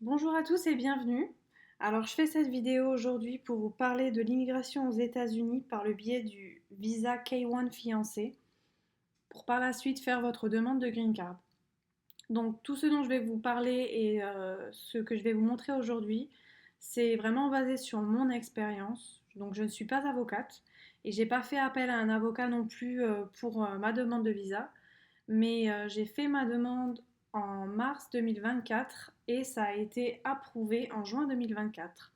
Bonjour à tous et bienvenue. Alors je fais cette vidéo aujourd'hui pour vous parler de l'immigration aux États-Unis par le biais du visa K1 fiancé pour par la suite faire votre demande de green card. Donc tout ce dont je vais vous parler et ce que je vais vous montrer aujourd'hui, c'est vraiment basé sur mon expérience. Donc je ne suis pas avocate et j'ai pas fait appel à un avocat non plus pour ma demande de visa, mais j'ai fait ma demande en mars 2024 et ça a été approuvé en juin 2024.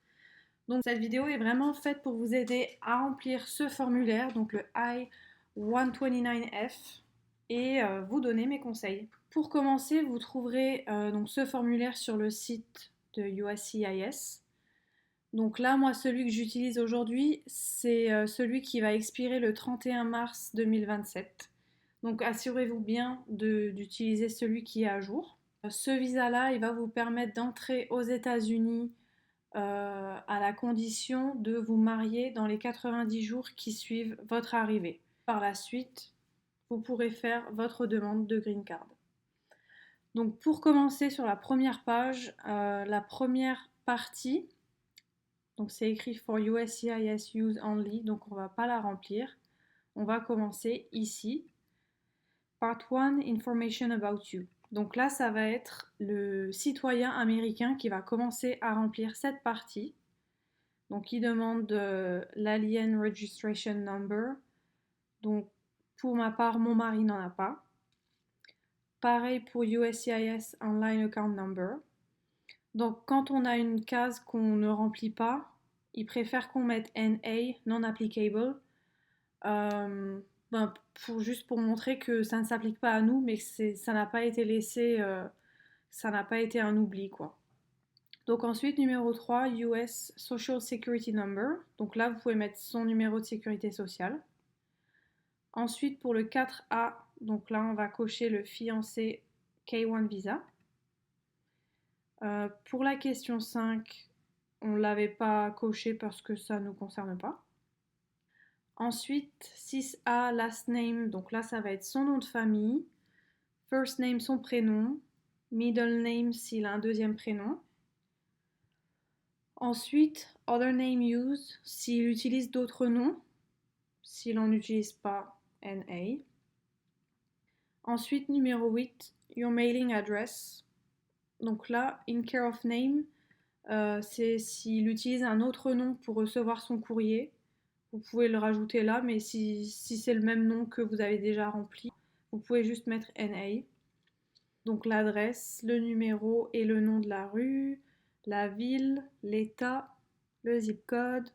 Donc cette vidéo est vraiment faite pour vous aider à remplir ce formulaire, donc le I-129F, et vous donner mes conseils. Pour commencer, vous trouverez donc ce formulaire sur le site de USCIS. Donc là, moi, celui que j'utilise aujourd'hui, c'est celui qui va expirer le 31 mars 2027. Donc assurez-vous bien d'utiliser celui qui est à jour. Ce visa-là, il va vous permettre d'entrer aux États-Unis à la condition de vous marier dans les 90 jours qui suivent votre arrivée. Par la suite, vous pourrez faire votre demande de green card. Donc pour commencer sur la première page, la première partie, donc c'est écrit for USCIS use only, donc on ne va pas la remplir. On va commencer ici. Part 1, information about you. Donc là, ça va être le citoyen américain qui va commencer à remplir cette partie. Donc il demande l'Alien Registration Number. Donc pour ma part, mon mari n'en a pas. Pareil pour USCIS Online Account Number. Donc quand on a une case qu'on ne remplit pas, il préfère qu'on mette NA, non applicable, juste pour montrer que ça ne s'applique pas à nous, mais que ça n'a pas été laissé, ça n'a pas été un oubli, quoi. Donc ensuite, numéro 3, US Social Security Number. Donc là, vous pouvez mettre son numéro de sécurité sociale. Ensuite, pour le 4A, donc là, on va cocher le fiancé K1 Visa. Pour la question 5, on ne l'avait pas coché parce que ça ne nous concerne pas. Ensuite, 6A, last name, donc là, ça va être son nom de famille. First name, son prénom. Middle name, s'il a un deuxième prénom. Ensuite, other name used, s'il utilise d'autres noms. S'il n'en utilise pas, NA. Ensuite, numéro 8, your mailing address. Donc là, in care of name, c'est s'il utilise un autre nom pour recevoir son courrier. Vous pouvez le rajouter là, mais si c'est le même nom que vous avez déjà rempli, vous pouvez juste mettre NA. Donc l'adresse, le numéro et le nom de la rue, la ville, l'état, le zip code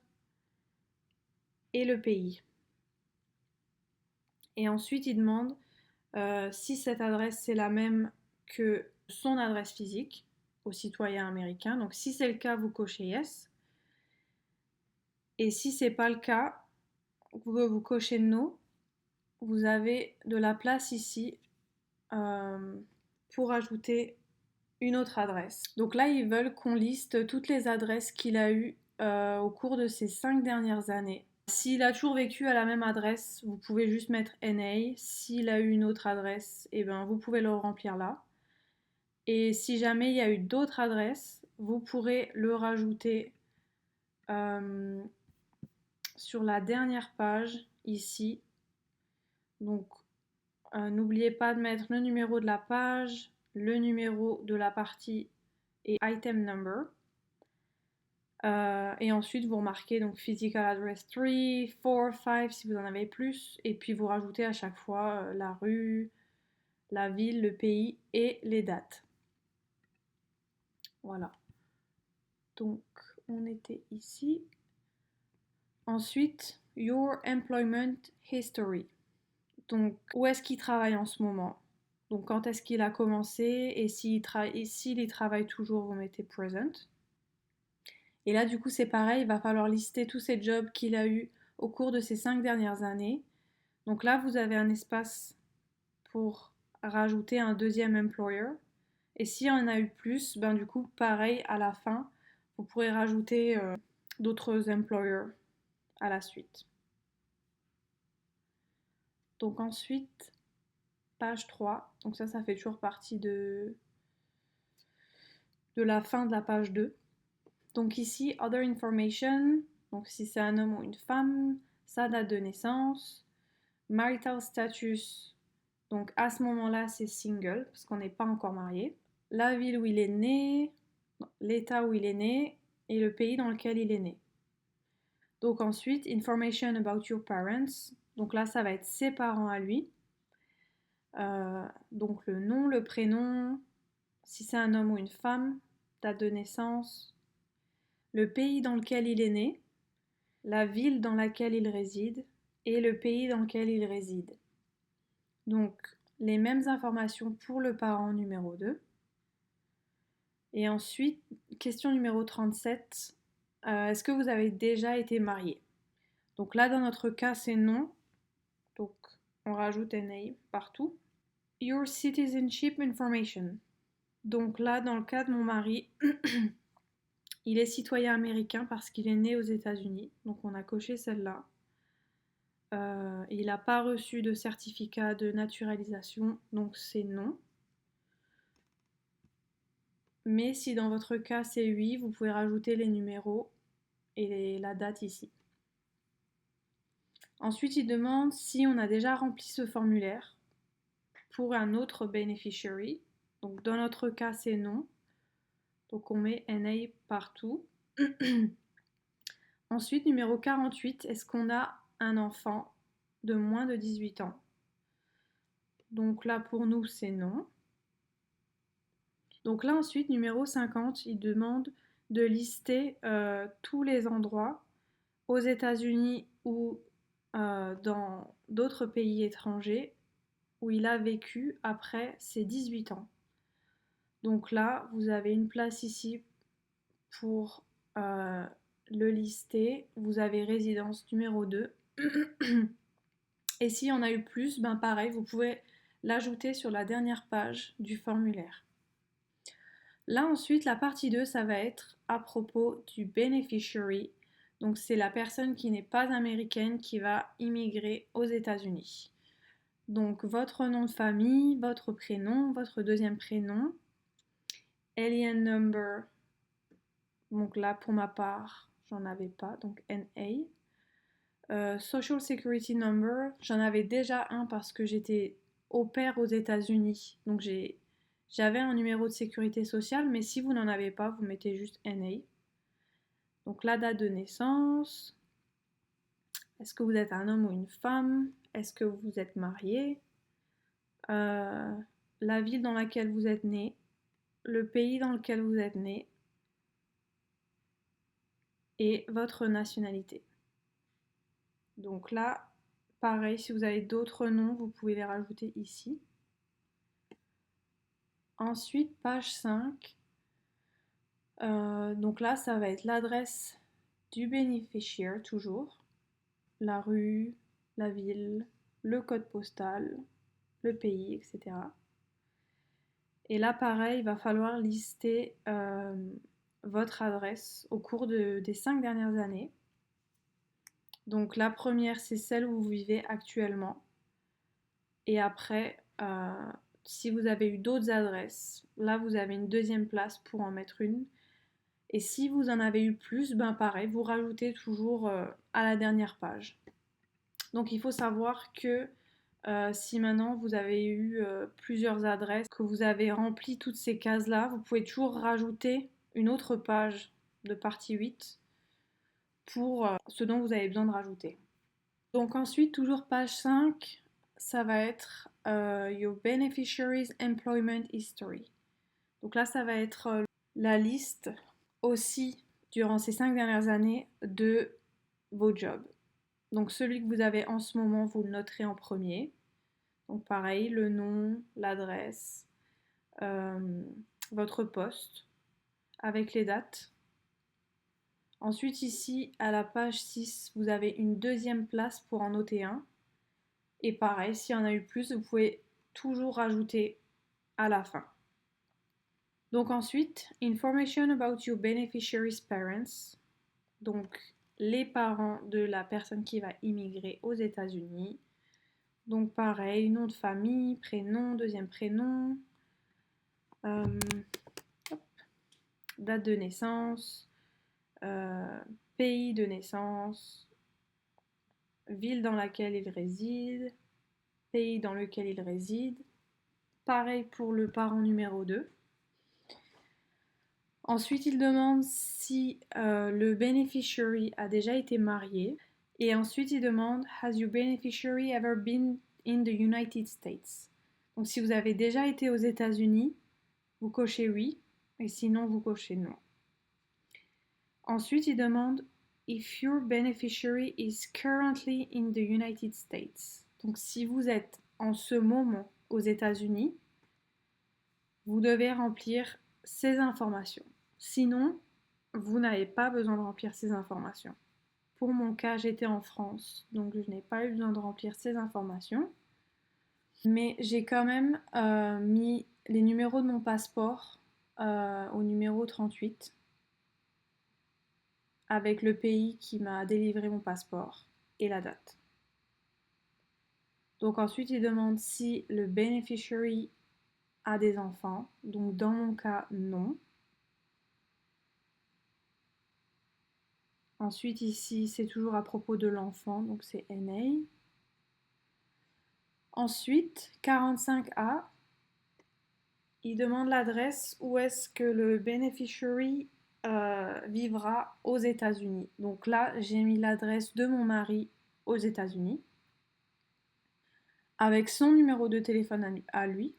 et le pays. Et ensuite, il demande si cette adresse c'est la même que son adresse physique au citoyen américain. Donc si c'est le cas, vous cochez yes. Et si c'est pas le cas, vous cochez no. Vous avez de la place ici pour ajouter une autre adresse. Donc là, ils veulent qu'on liste toutes les adresses qu'il a eues au cours de ces 5 dernières années. S'il a toujours vécu à la même adresse, vous pouvez juste mettre NA. S'il a eu une autre adresse, eh ben, vous pouvez le remplir là. Et si jamais il y a eu d'autres adresses, vous pourrez le rajouter sur la dernière page ici. Donc n'oubliez pas de mettre le numéro de la page, le numéro de la partie et item number. Et ensuite vous remarquez donc physical address 3, 4, 5 si vous en avez plus. Et puis vous rajoutez à chaque fois la rue, la ville, le pays et les dates. Voilà. Donc on était ici. Ensuite, your employment history. Donc où est-ce qu'il travaille en ce moment? Donc quand est-ce qu'il a commencé et s'il y travaille toujours, vous mettez present. Et là, du coup, c'est pareil, il va falloir lister tous ces jobs qu'il a eu au cours de ces 5 dernières années. Donc là, vous avez un espace pour rajouter un deuxième employer. Et s'il y en a eu plus, ben du coup, pareil, à la fin, vous pourrez rajouter d'autres employers à la suite. Donc ensuite, page 3. Donc ça fait toujours partie de de la fin de la page 2. Donc ici, Other Information, donc si c'est un homme ou une femme, sa date de naissance, Marital Status, donc à ce moment-là c'est single, parce qu'on n'est pas encore marié, la ville où il est né, l'état où il est né, et le pays dans lequel il est né. Donc ensuite, Information about your parents, donc là ça va être ses parents à lui, donc le nom, le prénom, si c'est un homme ou une femme, date de naissance, le pays dans lequel il est né, la ville dans laquelle il réside et le pays dans lequel il réside. Donc les mêmes informations pour le parent numéro 2. Et ensuite, question numéro 37, est-ce que vous avez déjà été marié? Donc là, dans notre cas, c'est non. Donc on rajoute NA partout. Your citizenship information. Donc là, dans le cas de mon mari, il est citoyen américain parce qu'il est né aux États-Unis. Donc on a coché celle-là. Il n'a pas reçu de certificat de naturalisation, donc c'est non. Mais si dans votre cas c'est oui, vous pouvez rajouter les numéros et la date ici. Ensuite, il demande si on a déjà rempli ce formulaire pour un autre beneficiary. Donc dans notre cas, c'est non. Donc on met NA partout. Ensuite, numéro 48, est-ce qu'on a un enfant de moins de 18 ans? Donc là, pour nous, c'est non. Donc là, ensuite, numéro 50, il demande de lister tous les endroits aux États-Unis ou dans d'autres pays étrangers où il a vécu après ses 18 ans. Donc là, vous avez une place ici pour le lister. Vous avez résidence numéro 2. Et s'il y en a eu plus, ben pareil, vous pouvez l'ajouter sur la dernière page du formulaire. Là ensuite, la partie 2, ça va être à propos du beneficiary. Donc c'est la personne qui n'est pas américaine qui va immigrer aux États-Unis. Donc votre nom de famille, votre prénom, votre deuxième prénom, alien number, donc là pour ma part, j'en avais pas, donc NA. Social Security Number, j'en avais déjà un parce que j'étais au pair aux États-Unis, donc j'avais un numéro de sécurité sociale, mais si vous n'en avez pas, vous mettez juste NA. Donc la date de naissance, est-ce que vous êtes un homme ou une femme, est-ce que vous êtes marié, la ville dans laquelle vous êtes né, le pays dans lequel vous êtes né et votre nationalité. Donc là, pareil, si vous avez d'autres noms, vous pouvez les rajouter ici. Ensuite, page 5. Donc là, ça va être l'adresse du bénéficiaire, toujours. La rue, la ville, le code postal, le pays, etc. Et là, pareil, il va falloir lister votre adresse au cours des 5 dernières années. Donc la première, c'est celle où vous vivez actuellement. Et après, si vous avez eu d'autres adresses, là, vous avez une deuxième place pour en mettre une. Et si vous en avez eu plus, ben pareil, vous rajoutez toujours à la dernière page. Donc il faut savoir que si maintenant vous avez eu plusieurs adresses, que vous avez rempli toutes ces cases-là, vous pouvez toujours rajouter une autre page de partie 8 pour ce dont vous avez besoin de rajouter. Donc ensuite, toujours page 5, ça va être Your Beneficiaries Employment History. Donc là, ça va être la liste aussi durant ces 5 dernières années de vos jobs. Donc celui que vous avez en ce moment, vous le noterez en premier. Donc pareil, le nom, l'adresse, votre poste avec les dates. Ensuite ici, à la page 6, vous avez une deuxième place pour en noter un. Et pareil, s'il y en a eu plus, vous pouvez toujours rajouter à la fin. Donc ensuite, information about your beneficiary's parents. Donc les parents de la personne qui va immigrer aux États-Unis. Donc pareil, nom de famille, prénom, deuxième prénom. date de naissance, pays de naissance, ville dans laquelle il réside, pays dans lequel il réside. Pareil pour le parent numéro 2. Ensuite, il demande si le beneficiary a déjà été marié. Et ensuite, il demande Has your beneficiary ever been in the United States? Donc, si vous avez déjà été aux États-Unis, vous cochez oui. Et sinon, vous cochez non. Ensuite, il demande If your beneficiary is currently in the United States. Donc, si vous êtes en ce moment aux États-Unis, vous devez remplir ces informations. Sinon, vous n'avez pas besoin de remplir ces informations. Pour mon cas, j'étais en France, donc je n'ai pas eu besoin de remplir ces informations. Mais j'ai quand même mis les numéros de mon passeport au numéro 38 avec le pays qui m'a délivré mon passeport et la date. Donc ensuite, il demande si le beneficiary a des enfants. Donc dans mon cas, non. Ensuite, ici, c'est toujours à propos de l'enfant, donc c'est NA. Ensuite, 45A, il demande l'adresse où est-ce que le beneficiary vivra aux États-Unis. Donc là, j'ai mis l'adresse de mon mari aux États-Unis avec son numéro de téléphone à lui.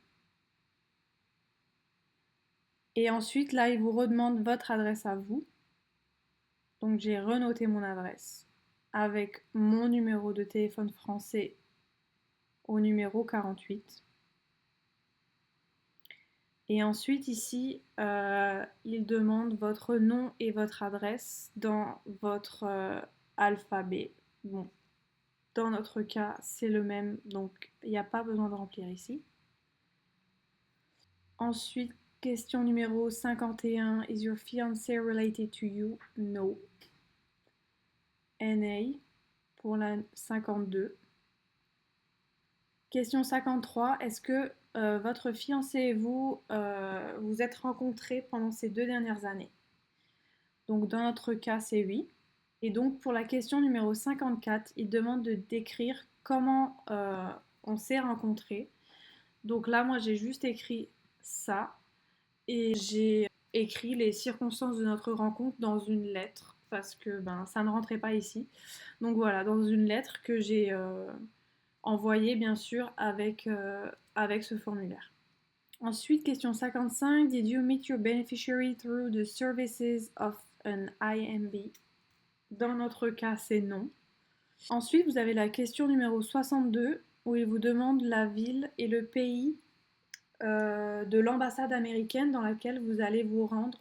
Et ensuite, là, il vous redemande votre adresse à vous. Donc j'ai renoté mon adresse avec mon numéro de téléphone français au numéro 48. Et ensuite ici, il demande votre nom et votre adresse dans votre alphabet. Bon, dans notre cas, c'est le même, donc il n'y a pas besoin de remplir ici. Ensuite, question numéro 51. Is your fiancé related to you? No. NA pour la 52. Question 53. Est-ce que votre fiancé et vous vous êtes rencontrés pendant ces 2 dernières années? Donc dans notre cas, c'est oui. Et donc pour la question numéro 54, il demande de décrire comment on s'est rencontrés. Donc là, moi, j'ai juste écrit ça et j'ai écrit les circonstances de notre rencontre dans une lettre parce que ça ne rentrait pas ici. Donc voilà, dans une lettre que j'ai envoyée bien sûr avec ce formulaire. Ensuite, question 55. Did you meet your beneficiary through the services of an IMB? Dans notre cas, c'est non. Ensuite, vous avez la question numéro 62 où il vous demande la ville et le pays de l'ambassade américaine dans laquelle vous allez vous rendre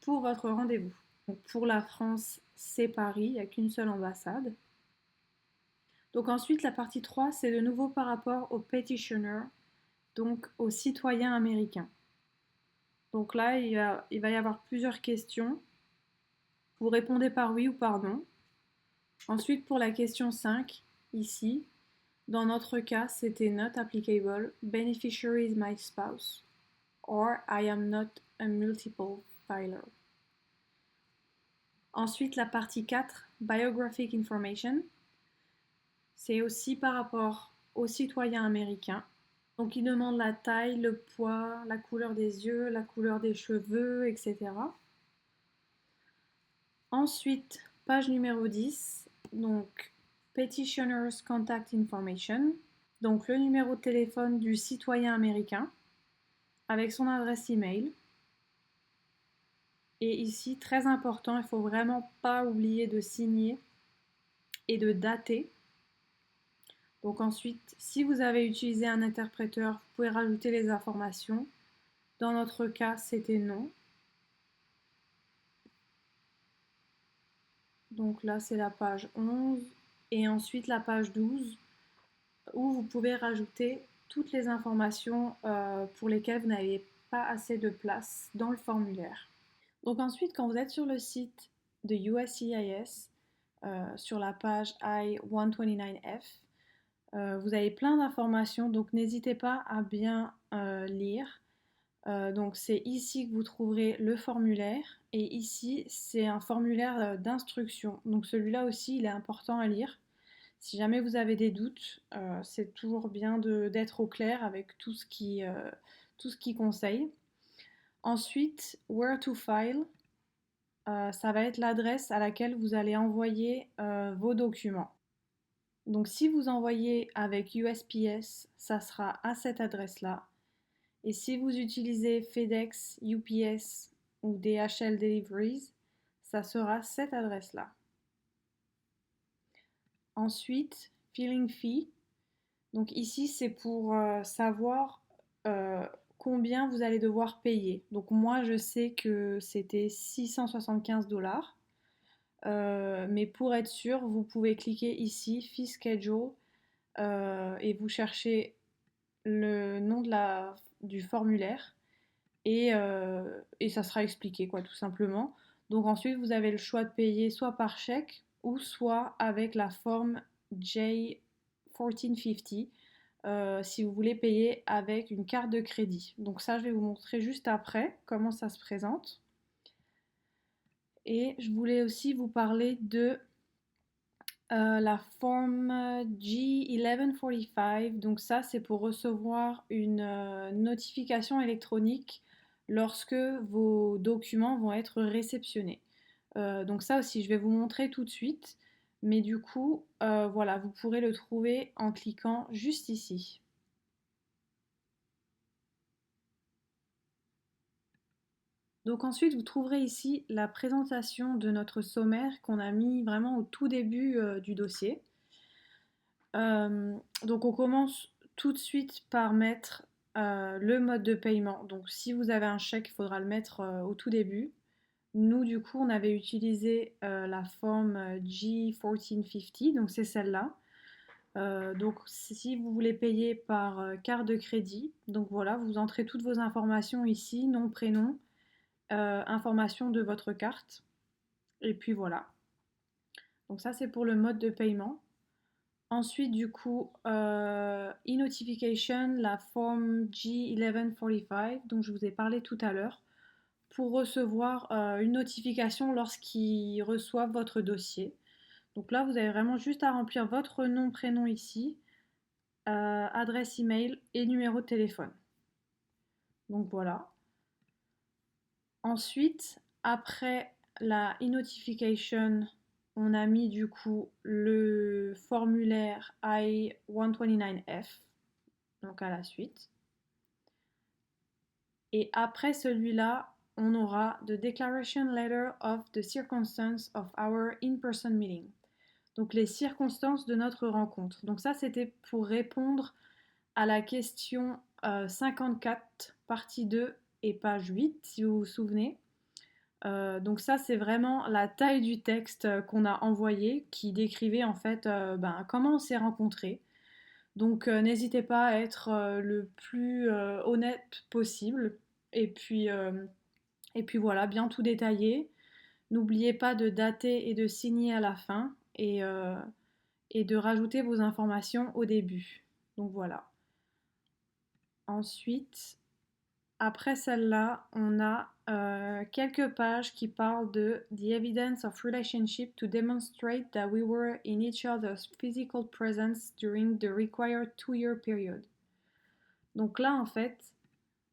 pour votre rendez-vous. Donc pour la France, c'est Paris, il n'y a qu'une seule ambassade. Donc ensuite, la partie 3, c'est de nouveau par rapport au petitioner, donc aux citoyens américains. Donc là, il va y avoir plusieurs questions. Vous répondez par oui ou par non. Ensuite, pour la question 5, ici, dans notre cas, c'était not applicable, beneficiary is my spouse, or I am not a multiple filer. Ensuite, la partie 4, biographic information, c'est aussi par rapport aux citoyens américains. Donc, il demande la taille, le poids, la couleur des yeux, la couleur des cheveux, etc. Ensuite, page numéro 10, donc Petitioner's Contact Information, donc le numéro de téléphone du citoyen américain avec son adresse email. Et ici, très important, il ne faut vraiment pas oublier de signer et de dater. Donc ensuite, si vous avez utilisé un interpréteur, vous pouvez rajouter les informations. Dans notre cas, c'était non. Donc là, c'est la page 11 et ensuite la page 12 où vous pouvez rajouter toutes les informations pour lesquelles vous n'avez pas assez de place dans le formulaire. Donc ensuite, quand vous êtes sur le site de USCIS, sur la page I-129F, vous avez plein d'informations, donc n'hésitez pas à bien lire. Donc c'est ici que vous trouverez le formulaire et ici c'est un formulaire d'instruction. Donc celui-là aussi il est important à lire. Si jamais vous avez des doutes, c'est toujours bien d'être au clair avec tout ce qui conseille. Ensuite, where to file, ça va être l'adresse à laquelle vous allez envoyer vos documents. Donc si vous envoyez avec USPS, ça sera à cette adresse-là. Et si vous utilisez FedEx, UPS ou DHL Deliveries, ça sera cette adresse-là. Ensuite, filing fee. Donc ici, c'est pour savoir euh, combien vous allez devoir payer. Donc moi, je sais que c'était 675 $. Mais pour être sûr, vous pouvez cliquer ici, Fee Schedule, et vous cherchez le nom du formulaire et ça sera expliqué, quoi, tout simplement. Donc ensuite, vous avez le choix de payer soit par chèque ou soit avec la forme J1450 si vous voulez payer avec une carte de crédit. Donc ça, je vais vous montrer juste après comment ça se présente. Et je voulais aussi vous parler de la forme G1145, donc ça c'est pour recevoir une notification électronique lorsque vos documents vont être réceptionnés. Donc ça aussi je vais vous montrer tout de suite, mais du coup voilà, vous pourrez le trouver en cliquant juste ici. Donc ensuite vous trouverez ici la présentation de notre sommaire qu'on a mis vraiment au tout début du dossier. Donc on commence tout de suite par mettre le mode de paiement. Donc si vous avez un chèque, il faudra le mettre au tout début. Nous, du coup, on avait utilisé la forme G1450, donc c'est celle-là. Donc si vous voulez payer par carte de crédit, donc voilà, vous entrez toutes vos informations ici, nom, prénom, information de votre carte, et puis voilà. Donc ça, c'est pour le mode de paiement. Ensuite, du coup, e-notification, la forme G1145, dont je vous ai parlé tout à l'heure, pour recevoir une notification lorsqu'ils reçoivent votre dossier. Donc là, vous avez vraiment juste à remplir votre nom, prénom ici, adresse email et numéro de téléphone. Donc voilà. Ensuite, après la e-notification, on a mis du coup le formulaire I-129F, donc à la suite. Et après celui-là, on aura The Declaration Letter of the Circumstance of our in-person meeting. Donc les circonstances de notre rencontre. Donc ça, c'était pour répondre à la question 54, partie 2 et page 8, si vous vous souvenez. Donc ça, c'est vraiment la taille du texte qu'on a envoyé qui décrivait en fait comment on s'est rencontrés. Donc n'hésitez pas à être le plus honnête possible. Et puis, euh, et puis voilà, bien tout détailler. N'oubliez pas de dater et de signer à la fin et de rajouter vos informations au début. Donc voilà. Ensuite, après celle-là, on a quelques pages qui parlent de The evidence of relationship to demonstrate that we were in each other's physical presence during the required 2-year period. Donc là, en fait,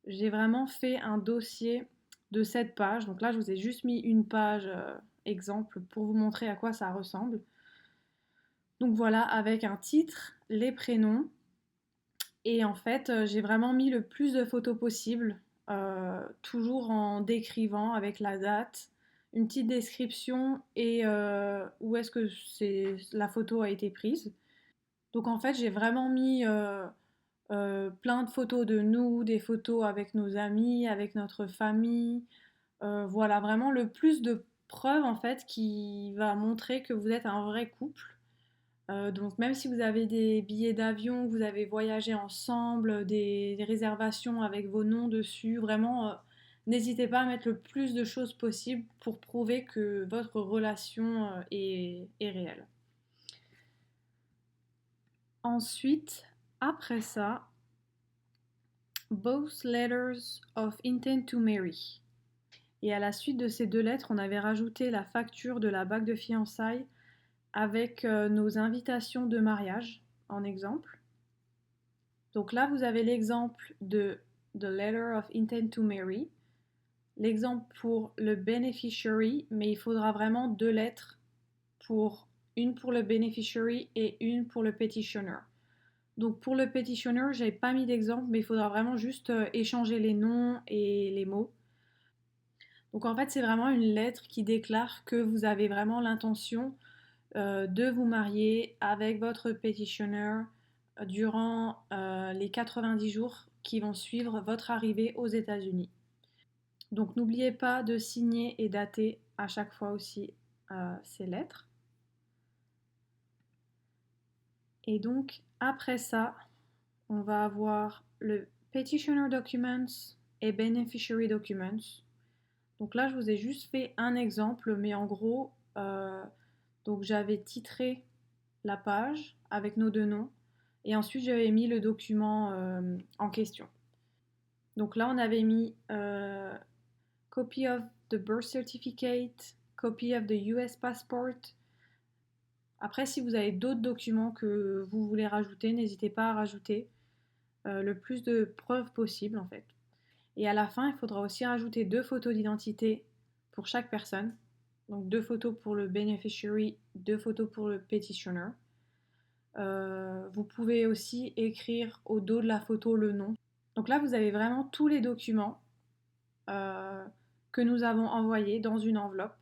j'ai vraiment fait un dossier de 7 pages. Donc là, je vous ai juste mis une page exemple pour vous montrer à quoi ça ressemble. Donc voilà, avec un titre, les prénoms. Et en fait, j'ai vraiment mis le plus de photos possible, toujours en décrivant avec la date, une petite description et où est-ce que la photo a été prise. Donc en fait, j'ai vraiment mis plein de photos de nous, des photos avec nos amis, avec notre famille. Voilà, vraiment le plus de preuves en fait qui va montrer que vous êtes un vrai couple. Donc même si vous avez des billets d'avion, vous avez voyagé ensemble, des réservations avec vos noms dessus, vraiment, n'hésitez pas à mettre le plus de choses possible pour prouver que votre relation est réelle. Ensuite, après ça, Both letters of intent to marry. Et à la suite de ces deux lettres, on avait rajouté la facture de la bague de fiançailles avec nos invitations de mariage en exemple. Donc là, vous avez l'exemple de The Letter of Intent to Marry, l'exemple pour le beneficiary, mais il faudra vraiment deux lettres, une pour le beneficiary et une pour le petitioner. Donc pour le petitioner, j'ai pas mis d'exemple, mais il faudra vraiment juste échanger les noms et les mots. Donc en fait, c'est vraiment une lettre qui déclare que vous avez vraiment l'intention de vous marier avec votre petitioner durant les 90 jours qui vont suivre votre arrivée aux États-Unis. Donc n'oubliez pas de signer et dater à chaque fois aussi ces lettres. Et donc après ça, on va avoir le petitioner documents et beneficiary documents. Donc là, je vous ai juste fait un exemple, mais en gros, donc j'avais titré la page avec nos deux noms et ensuite j'avais mis le document en question. Donc là, on avait mis copy of the birth certificate, copy of the US passport. Après, si vous avez d'autres documents que vous voulez rajouter, n'hésitez pas à rajouter le plus de preuves possible en fait. Et à la fin, il faudra aussi rajouter deux photos d'identité pour chaque personne. Donc deux photos pour le beneficiary, deux photos pour le petitioner. Vous pouvez aussi écrire au dos de la photo le nom. Donc là, vous avez vraiment tous les documents que nous avons envoyés dans une enveloppe.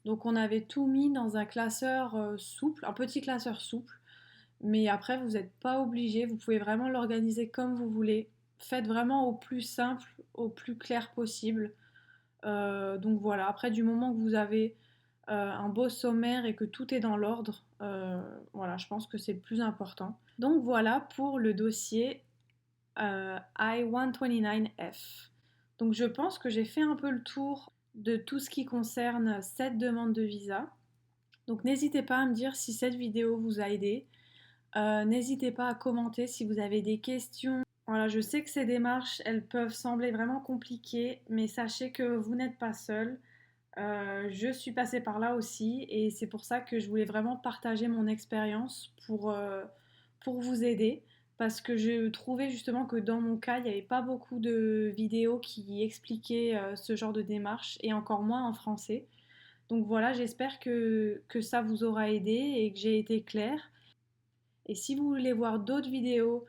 Donc on avait tout mis dans un classeur souple, un petit classeur souple. Mais après, vous n'êtes pas obligé, vous pouvez vraiment l'organiser comme vous voulez. Faites vraiment au plus simple, au plus clair possible. Donc voilà, après du moment que vous avez un beau sommaire et que tout est dans l'ordre, voilà, je pense que c'est le plus important. Donc voilà pour le dossier I-129F. Donc je pense que j'ai fait un peu le tour de tout ce qui concerne cette demande de visa. Donc n'hésitez pas à me dire si cette vidéo vous a aidé. N'hésitez pas à commenter si vous avez des questions. Voilà, je sais que ces démarches, elles peuvent sembler vraiment compliquées, mais sachez que vous n'êtes pas seul. Je suis passée par là aussi et c'est pour ça que je voulais vraiment partager mon expérience pour vous aider parce que je trouvais justement que dans mon cas, il n'y avait pas beaucoup de vidéos qui expliquaient ce genre de démarche et encore moins en français. Donc voilà, j'espère que ça vous aura aidé et que j'ai été claire. Et si vous voulez voir d'autres vidéos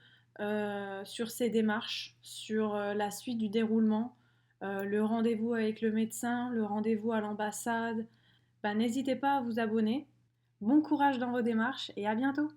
sur ces démarches, sur la suite du déroulement, le rendez-vous avec le médecin, le rendez-vous à l'ambassade, ben, n'hésitez pas à vous abonner. Bon courage dans vos démarches et à bientôt!